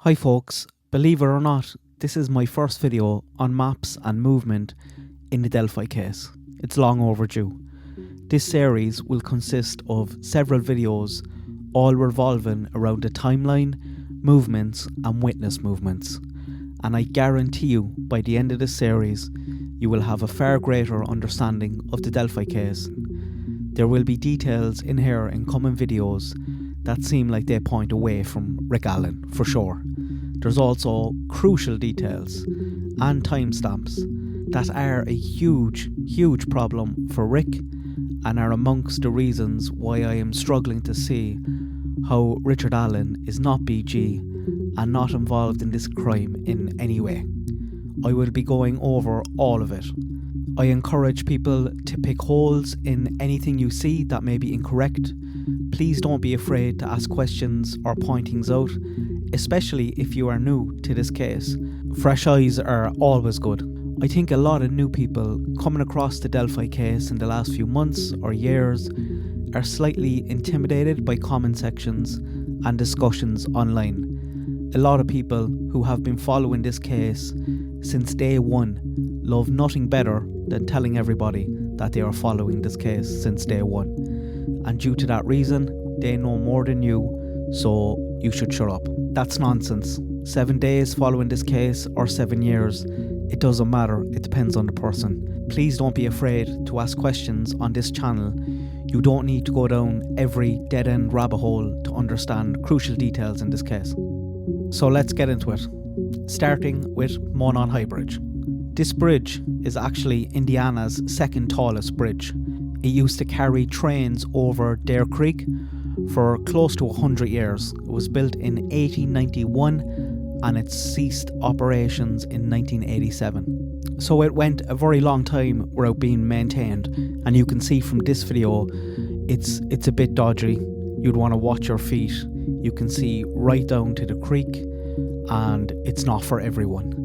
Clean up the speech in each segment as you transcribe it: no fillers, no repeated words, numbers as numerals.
Hi folks, believe it or not, this is my first video on maps and movement in the Delphi case. It's long overdue. This series will consist of several videos all revolving around the timeline, movements and witness movements. And I guarantee you, by the end of this series, you will have a far greater understanding of the Delphi case. There will be details in here in coming videos that seem like they point away from Rick Allen, for sure. There's also crucial details and timestamps that are a huge problem for Rick and are amongst the reasons why I am struggling to see how Richard Allen is not BG and not involved in this crime in any way. I will be going over all of it. I encourage people to pick holes in anything you see that may be incorrect. Please don't be afraid to ask questions or point things out, especially if you are new to this case. Fresh eyes are always good. I think a lot of new people coming across the Delphi case in the last few months or years are slightly intimidated by comment sections and discussions online. A lot of people who have been following this case since day one love nothing better than telling everybody that they are following this case since day one. And due to that reason, they know more than you, so you should shut up. That's nonsense. 7 days following this case or 7 years, it doesn't matter, it depends on the person. Please don't be afraid to ask questions on this channel. You don't need to go down every dead-end rabbit hole to understand crucial details in this case. So let's get into it, starting with Monon High Bridge. This bridge is actually Indiana's second tallest bridge. It used to carry trains over Dare Creek for close to 100 years. It was built in 1891 and it ceased operations in 1987. So it went a very long time without being maintained, and you can see from this video it's a bit dodgy. You'd want to watch your feet. You can see right down to the creek and it's not for everyone.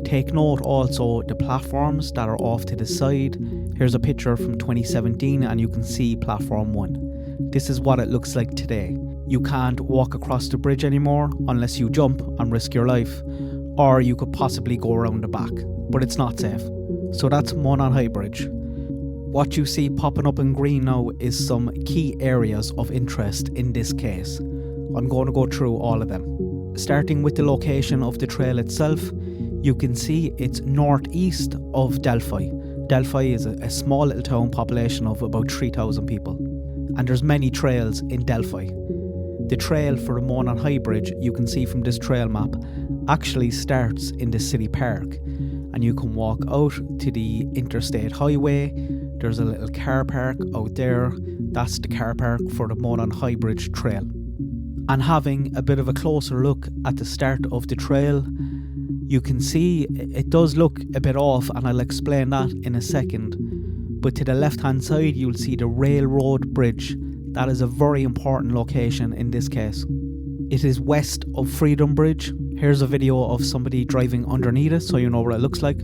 Take note also the platforms that are off to the side. Here's a picture from 2017 and you can see platform 1. This is what it looks like today. You can't walk across the bridge anymore unless you jump and risk your life, or you could possibly go around the back, but it's not safe. So that's Monon High Bridge. What you see popping up in green now is some key areas of interest in this case. I'm going to go through all of them. Starting with the location of the trail itself, you can see it's northeast of Delphi. Delphi is a small little town population of about 3,000 people. And there's many trails in Delphi. The trail for the Monon High Bridge, you can see from this trail map, actually starts in the city park. And you can walk out to the interstate highway. There's a little car park out there. That's the car park for the Monon High Bridge trail. And having a bit of a closer look at the start of the trail, you can see it does look a bit off, and I'll explain that in a second. But to the left hand side you'll see the railroad bridge. That is a very important location in this case. It is west of Freedom Bridge. Here's a video of somebody driving underneath it so you know what it looks like.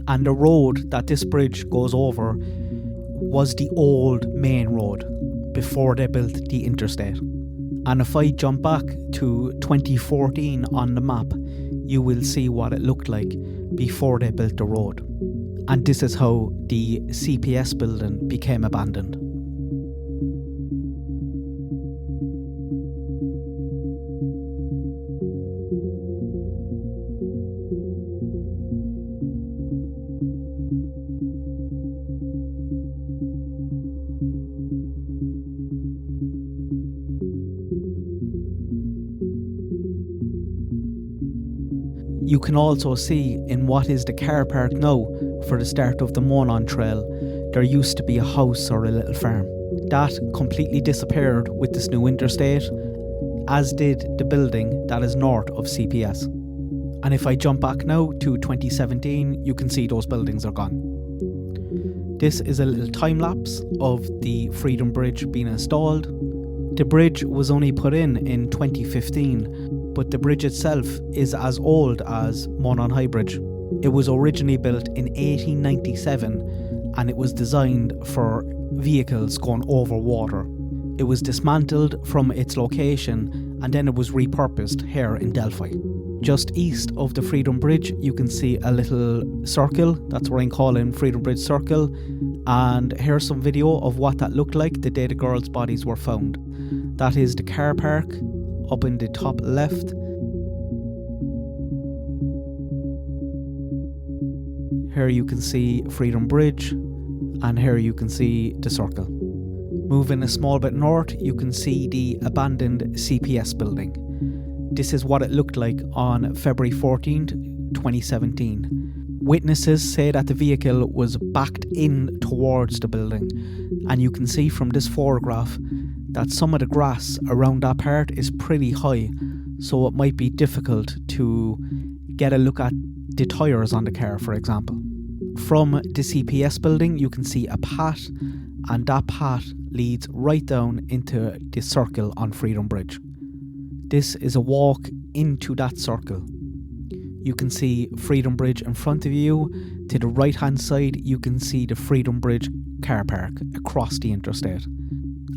And the road that this bridge goes over was the old main road before they built the interstate. And if I jump back to 2014 on the map, you will see what it looked like before they built the road. And this is how the CPS building became abandoned. You can also see in what is the car park now for the start of the Monon Trail, there used to be a house or a little farm. That completely disappeared with this new interstate, as did the building that is north of CPS. And if I jump back now to 2017, you can see those buildings are gone. This is a little time lapse of the Freedom Bridge being installed. The bridge was only put in 2015, but the bridge itself is as old as Monon High Bridge. It was originally built in 1897 and it was designed for vehicles going over water. It was dismantled from its location and then it was repurposed here in Delphi. Just east of the Freedom Bridge you can see a little circle, that's what I'm calling Freedom Bridge Circle, and here's some video of what that looked like the day the girls' bodies were found. That is the car park up in the top left. Here you can see Freedom Bridge, and here you can see the circle. Moving a small bit north, you can see the abandoned CPS building. This is what it looked like on February 14th, 2017. Witnesses say that the vehicle was backed in towards the building, and you can see from this photograph that some of the grass around that part is pretty high, so it might be difficult to get a look at the tyres on the car, for example. From the CPS building you can see a path, and that path leads right down into the circle on Freedom Bridge. This is a walk into that circle. You can see Freedom Bridge in front of you. To the right hand side you can see the Freedom Bridge car park across the interstate.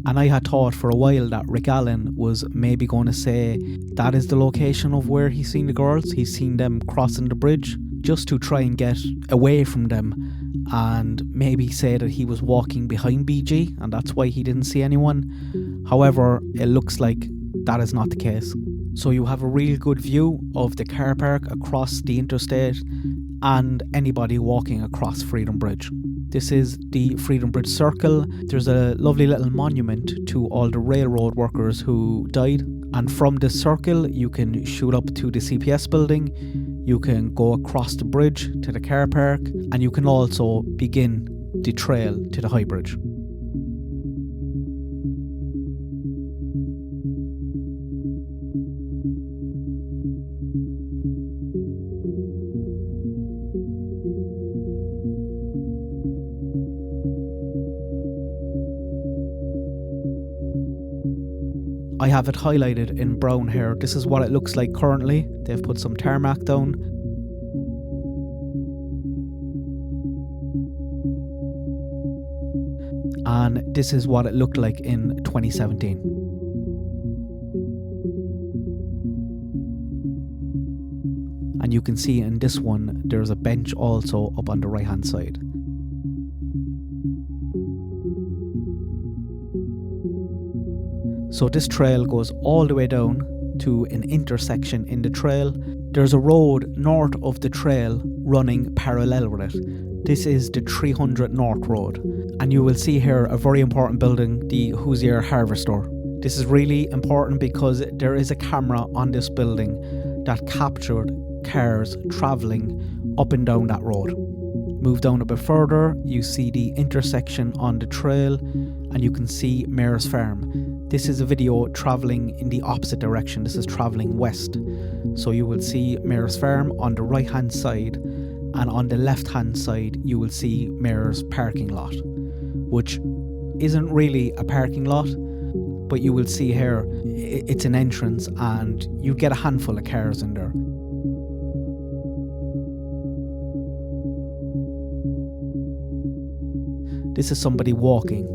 And I had thought for a while that Rick Allen was maybe going to say that is the location of where he's seen the girls. He's seen them crossing the bridge, just to try and get away from them, and maybe say that he was walking behind BG and that's why he didn't see anyone. However, it looks like that is not the case. So you have a real good view of the car park across the interstate and anybody walking across Freedom Bridge. This is the Freedom Bridge Circle. There's a lovely little monument to all the railroad workers who died, and from the circle you can shoot up to the CPS building, you can go across the bridge to the car park, and you can also begin the trail to the High Bridge. I have it highlighted in brown here. This is what it looks like currently. They've put some tarmac down. And this is what it looked like in 2017. And you can see in this one, there's a bench also up on the right hand side. So this trail goes all the way down to an intersection in the trail. There's a road north of the trail running parallel with it. This is the 300 North Road. And you will see here a very important building, the Hoosier Harvester. This is really important because there is a camera on this building that captured cars travelling up and down that road. Move down a bit further, you see the intersection on the trail, and you can see Mears Farm. This is a video travelling in the opposite direction. This is travelling west. So you will see Mears Farm on the right hand side, and on the left hand side you will see Mears parking lot, which isn't really a parking lot, but you will see here it's an entrance and you get a handful of cars in there. This is somebody walking.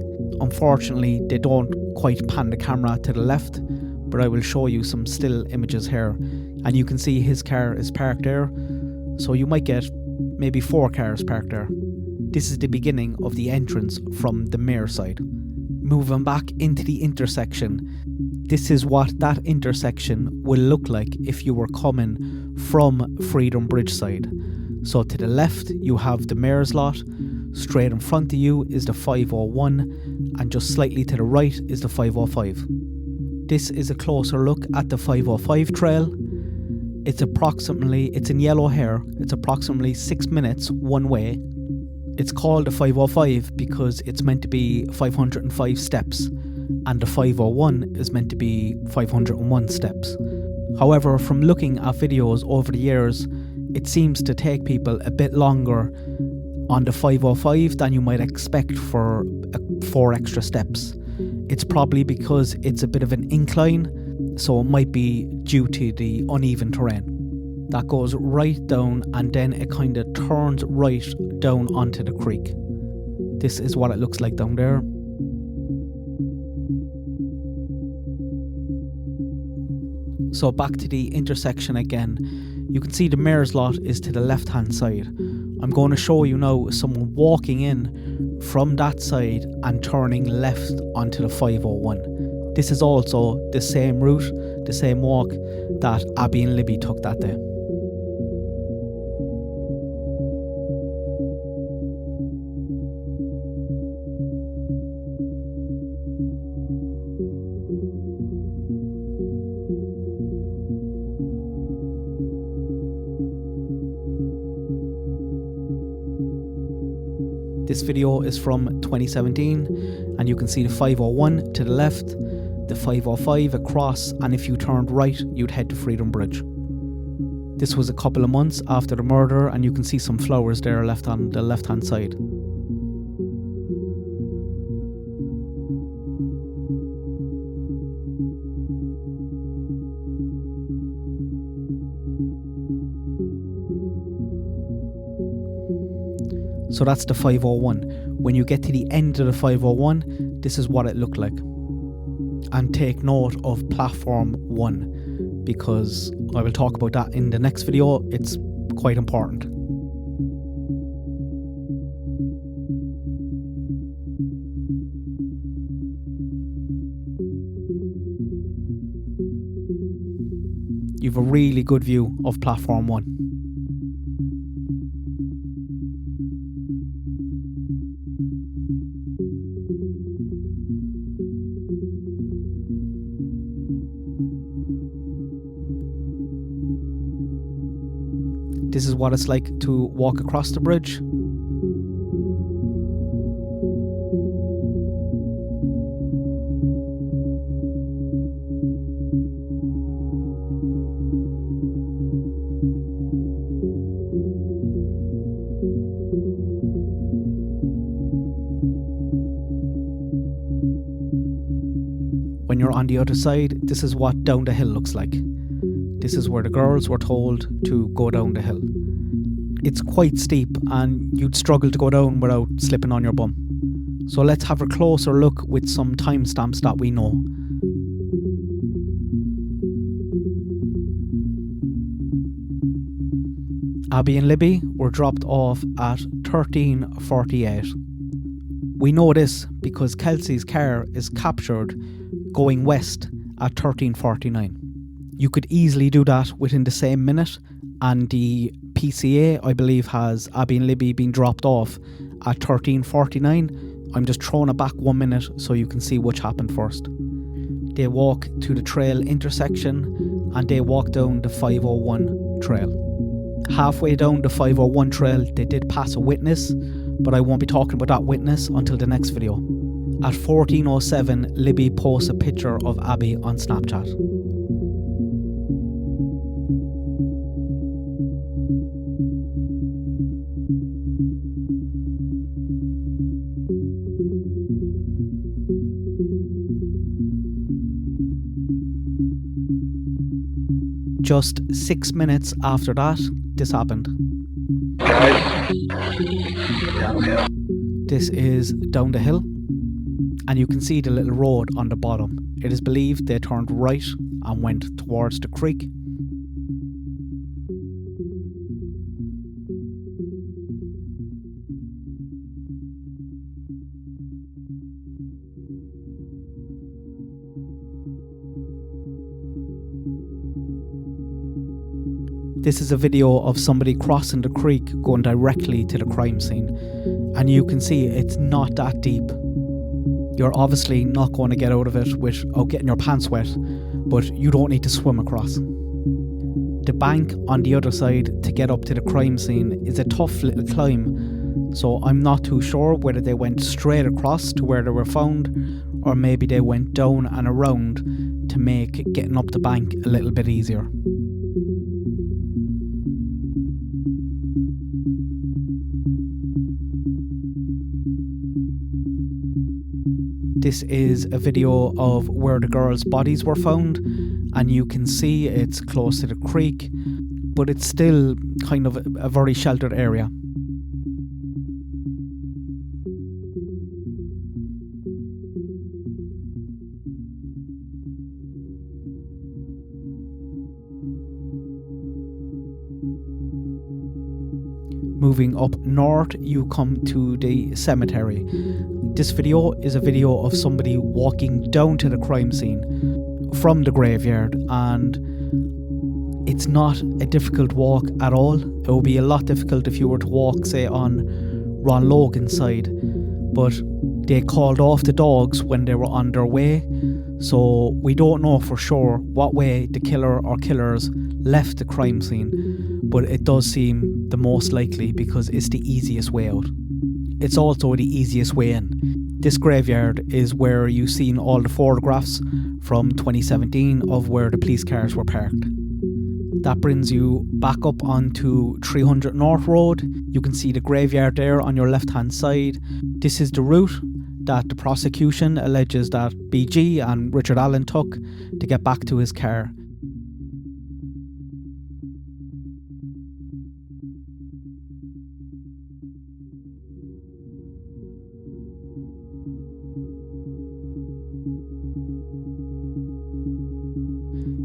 Unfortunately, they don't quite pan the camera to the left, but I will show you some still images here. And you can see his car is parked there, so you might get maybe 4 cars parked there. This is the beginning of the entrance from the Mears side. Moving back into the intersection, this is what that intersection will look like if you were coming from Freedom Bridge side. So to the left you have the Mears lot, straight in front of you is the 501, and just slightly to the right is the 505. This is a closer look at the 505 trail. It's in yellow here. It's approximately 6 minutes one way. It's called the 505 because it's meant to be 505 steps, and the 501 is meant to be 501 steps. However, from looking at videos over the years, it seems to take people a bit longer on the 505 than you might expect for 4 extra steps. It's probably because it's a bit of an incline, so it might be due to the uneven terrain. That goes right down and then it kind of turns right down onto the creek. This is what it looks like down there. So back to the intersection again. You can see the Mears lot is to the left hand side. I'm going to show you now someone walking in from that side and turning left onto the 501. This is also the same route, the same walk that Abby and Libby took that day. This video is from 2017 and you can see the 501 to the left, the 505 across, and if you turned right you'd head to Freedom Bridge. This was a couple of months after the murder and you can see some flowers there left on the left hand side. So that's the 501. When you get to the end of the 501, this is what it looked like. And take note of platform 1, because I will talk about that in the next video. It's quite important. You've a really good view of platform 1. This is what it's like to walk across the bridge. When you're on the other side, this is what down the hill looks like. This is where the girls were told to go down the hill. It's quite steep and you'd struggle to go down without slipping on your bum. So let's have a closer look with some timestamps that we know. Abby and Libby were dropped off at 13:48. We know this because Kelsey's car is captured going west at 13:49. You could easily do that within the same minute, and the PCA, I believe, has Abby and Libby being dropped off at 13:49. I'm just throwing it back 1 minute so you can see which happened first. They walk to the trail intersection and they walk down the 501 trail. Halfway down the 501 trail, they did pass a witness, but I won't be talking about that witness until the next video. At 14:07, Libby posts a picture of Abby on Snapchat. Just 6 minutes after that, this happened. This is down the hill, and you can see the little road on the bottom. It is believed they turned right and went towards the creek. This is a video of somebody crossing the creek going directly to the crime scene, and you can see it's not that deep. You're obviously not going to get out of it without getting your pants wet, but you don't need to swim across. The bank on the other side to get up to the crime scene is a tough little climb, so I'm not too sure whether they went straight across to where they were found, or maybe they went down and around to make getting up the bank a little bit easier. This is a video of where the girls' bodies were found, and you can see it's close to the creek, but it's still kind of a very sheltered area. Moving up north, you come to the cemetery. This video is a video of somebody walking down to the crime scene from the graveyard, and it's not a difficult walk at all. It would be a lot difficult if you were to walk, say, on Ron Logan's side, but they called off the dogs when they were on their way, so we don't know for sure what way the killer or killers left the crime scene, but it does seem the most likely because it's the easiest way out. It's also the easiest way in. This graveyard is where you've seen all the photographs from 2017 of where the police cars were parked. That brings you back up onto 300 North Road. You can see the graveyard there on your left hand side. This is the route that the prosecution alleges that BG and Richard Allen took to get back to his car.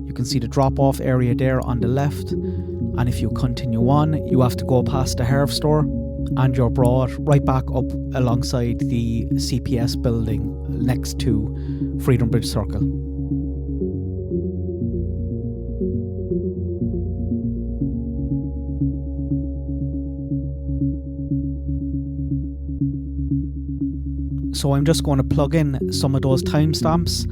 You can see the drop-off area there on the left, and if you continue on, you have to go past the Herve store, and you're brought right back up alongside the CPS building next to Freedom Bridge Circle. So I'm just going to plug in some of those timestamps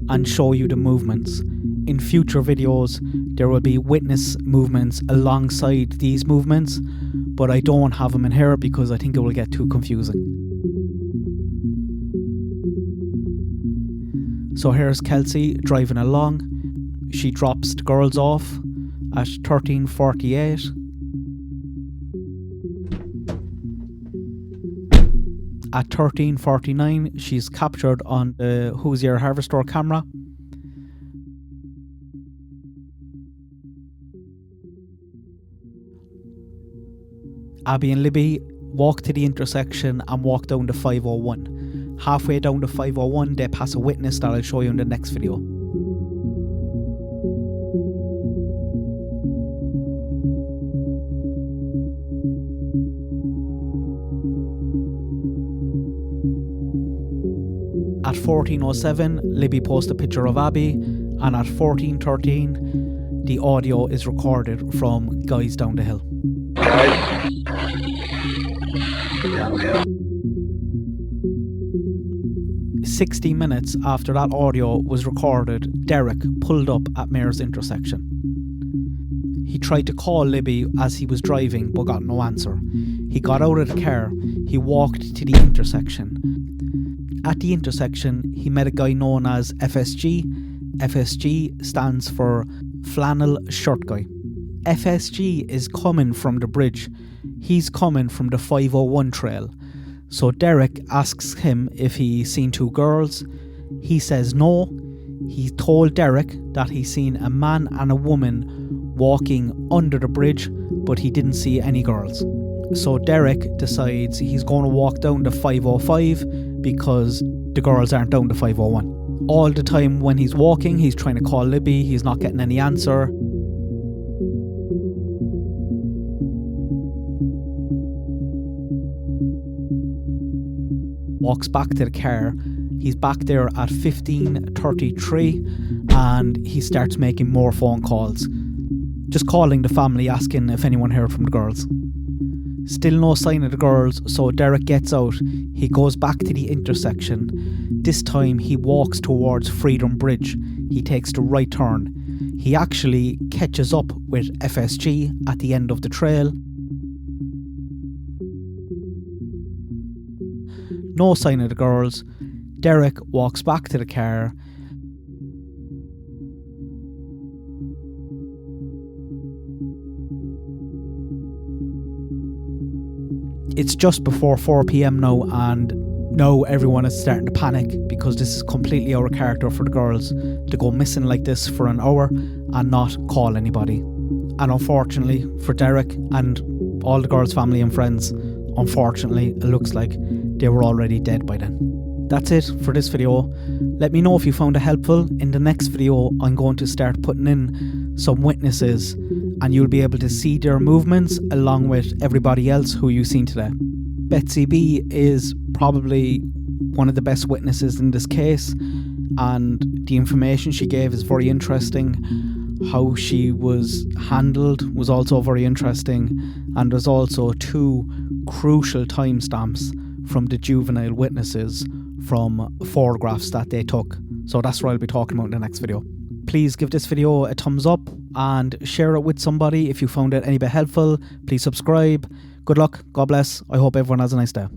and show you the movements. In future videos, there will be witness movements alongside these movements, but I don't have them in here because I think it will get too confusing. So here's Kelsey driving along. She drops the girls off at 13:48. At 13:49, she's captured on the Hoosier Harvest Store camera. Abby and Libby walk to the intersection and walk down the 501. Halfway down the 501, they pass a witness that I'll show you in the next video. At 14:07, Libby posts a picture of Abby, and at 14:13, the audio is recorded from Guys Down the Hill. 60 minutes after that audio was recorded, Derek pulled up at Mears Intersection. He tried to call Libby as he was driving but got no answer. He got out of the car, he walked to the intersection. At the intersection, he met a guy known as FSG. FSG stands for Flannel Shirt Guy. FSG is coming from the bridge. He's coming from the 501 trail. So Derek asks him if he's seen two girls. He says no. He told Derek that he's seen a man and a woman walking under the bridge, but he didn't see any girls. So Derek decides he's going to walk down the 505 because the girls aren't down the 501. All the time when he's walking, he's trying to call Libby. He's not getting any answer. Walks back to the car. He's back there at 15:33 and he starts making more phone calls. Just calling the family, asking if anyone heard from the girls. Still no sign of the girls, so Derek gets out. He goes back to the intersection. This time he walks towards Freedom Bridge. He takes the right turn. He actually catches up with FSG at the end of the trail. No sign of the girls. Derek walks back to the car. It's just before 4 PM now, and now everyone is starting to panic because this is completely out of character for the girls to go missing like this for an hour and not call anybody. And unfortunately for Derek and all the girls' family and friends, unfortunately it looks like they were already dead by then. That's it for this video. Let me know if you found it helpful. In the next video I'm going to start putting in some witnesses and you'll be able to see their movements along with everybody else who you've seen today. Betsy B is probably one of the best witnesses in this case, and the information she gave is very interesting. How she was handled was also very interesting, and there's also 2 crucial timestamps from the juvenile witnesses from photographs that they took. So that's what I'll be talking about in the next video. Please give this video a thumbs up and share it with somebody if you found it any bit helpful. Please subscribe. Good luck. God bless. I hope everyone has a nice day.